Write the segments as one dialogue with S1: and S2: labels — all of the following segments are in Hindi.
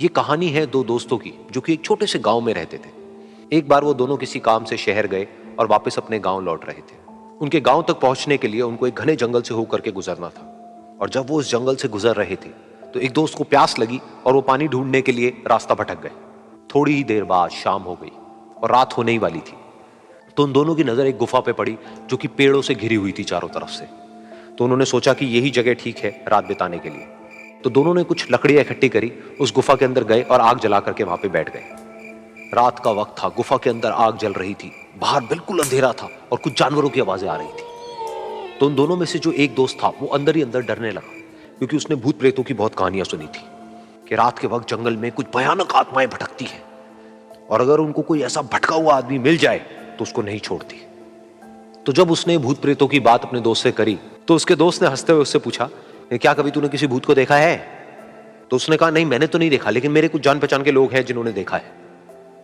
S1: ये कहानी है दो दोस्तों की जो कि एक छोटे से गांव में रहते थे। एक बार वो दोनों किसी काम से शहर गए और वापस अपने गांव लौट रहे थे। उनके गांव तक पहुंचने के लिए उनको एक घने जंगल से होकर के गुजरना था। और जब वो उस जंगल से गुजर रहे थे तो एक दोस्त को प्यास लगी और वो पानी ढूंढने के लिए रास्ता भटक गए। थोड़ी ही देर बाद शाम हो गई और रात होने ही वाली थी। तो उन दोनों की नजर एक गुफा पे पड़ी जो कि पेड़ों से घिरी हुई थी चारों तरफ से। तो उन्होंने सोचा कि यही जगह ठीक है रात बिताने के लिए। तो दोनों ने कुछ लकड़ियां इकट्ठी करी, उस गुफा के अंदर गए और आग जला करके वहां पे बैठ गए। रात का वक्त था, गुफा के अंदर आग जल रही थी, बाहर बिल्कुल अंधेरा था और कुछ जानवरों की आवाजें आ रही थी। तो उन दोनों में से जो एक दोस्त था वो अंदर ही अंदर डरने लगा, क्योंकि उसने भूत प्रेतों की बहुत कहानियां सुनी थी कि रात के वक्त जंगल में कुछ भयानक आत्माएं भटकती हैं और अगर उनको कोई ऐसा भटका हुआ आदमी मिल जाए तो उसको नहीं छोड़ती। तो जब उसने भूत प्रेतों की बात अपने दोस्त से करी तो उसके दोस्त ने हंसते हुए उससे पूछा, क्या कभी तूने किसी भूत को देखा है? तो उसने कहा, नहीं मैंने तो नहीं देखा, लेकिन मेरे कुछ जान पहचान के लोग हैं जिन्होंने देखा है।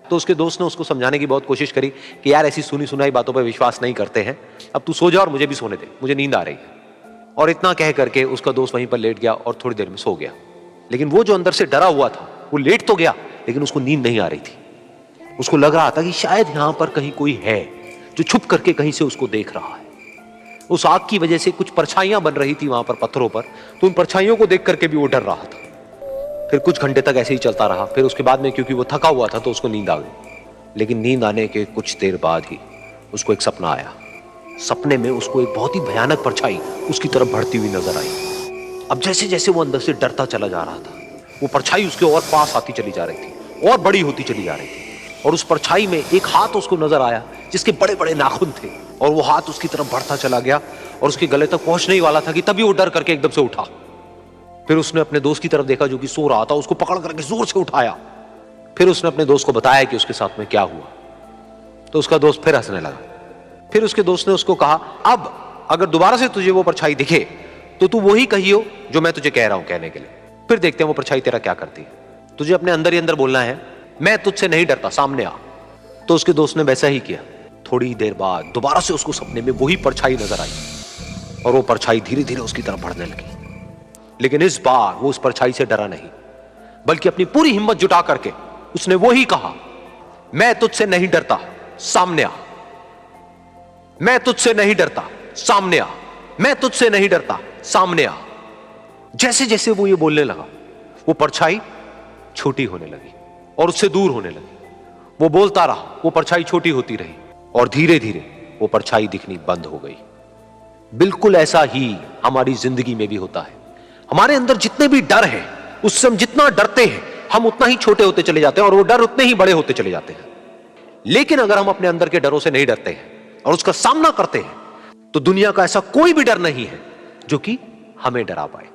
S1: तो उसके दोस्त ने उसको समझाने की बहुत कोशिश करी कि यार ऐसी सुनी सुनाई बातों पर विश्वास नहीं करते हैं, अब तू सो जा और मुझे भी सोने दे, मुझे नींद आ रही है। और इतना कह करके उसका दोस्त वहीं पर लेट गया और थोड़ी देर में सो गया। लेकिन वो जो अंदर से डरा हुआ था वो लेट तो गया, लेकिन उसको नींद नहीं आ रही थी। उसको लग रहा था कि शायद यहां पर कहीं कोई है जो छुप करके कहीं से उसको देख रहा है। उस आग की वजह से कुछ परछाइयां बन रही थी वहां पर पत्थरों पर, तो उन परछाइयों को देख करके भी वो डर रहा था। फिर कुछ घंटे तक ऐसे ही चलता रहा। फिर उसके बाद में क्योंकि वो थका हुआ था तो उसको नींद आ गई। लेकिन नींद आने के कुछ देर बाद ही उसको एक सपना आया। सपने में उसको एक बहुत ही भयानक परछाई उसकी तरफ बढ़ती हुई नजर आई। अब जैसे जैसे वो अंदर से डरता चला जा रहा था, वो परछाई उसके और पास आती चली जा रही थी और बड़ी होती चली जा रही थी। और उस परछाई में एक हाथ उसको नजर आया जिसके बड़े बड़े नाखून थे, और वो हाथ उसकी तरफ बढ़ता चला गया और उसके गले तक पहुंचने ही वाला था कि तभी वो डर करके एकदम से उठा। फिर उसने अपने दोस्त की तरफ देखा जो कि सो रहा था, उसको पकड़ करके जोर से उठाया। फिर उसने अपने दोस्त को बताया कि उसके साथ में क्या हुआ। तो उसका दोस्त फिर हंसने लगा। फिर उसके दोस्त ने उसको कहा, अब अगर दोबारा से तुझे वो परछाई दिखे तो तू वही कहियो जो मैं तुझे कह रहा हूं कहने के लिए, फिर देखते हैं वो परछाई तेरा क्या करती है। तुझे अपने अंदर ही अंदर बोलना है, मैं तुझसे नहीं डरता, सामने आ। तो उसके दोस्त ने वैसा ही किया। थोड़ी देर बाद दोबारा से उसको सपने में वही परछाई नजर आई और वो परछाई धीरे धीरे उसकी तरफ बढ़ने लगी। लेकिन इस बार वो उस परछाई से डरा नहीं, बल्कि अपनी पूरी हिम्मत जुटा करके उसने वही कहा, मैं तुझसे नहीं डरता, सामने आ। मैं तुझसे नहीं डरता, सामने आ। मैं तुझसे नहीं डरता, सामने आ। जैसे जैसे वो ये बोलने लगा वो परछाई छोटी होने लगी और उससे दूर होने लगी। वो बोलता रहा, वो परछाई छोटी होती रही और धीरे धीरे वो परछाई दिखनी बंद हो गई। बिल्कुल ऐसा ही हमारी जिंदगी में भी होता है। हमारे अंदर जितने भी डर हैं, उससे हम जितना डरते हैं हम उतना ही छोटे होते चले जाते हैं और वो डर उतने ही बड़े होते चले जाते हैं। लेकिन अगर हम अपने अंदर के डरों से नहीं डरते हैं और उसका सामना करते हैं तो दुनिया का ऐसा कोई भी डर नहीं है जो कि हमें डरा पाए।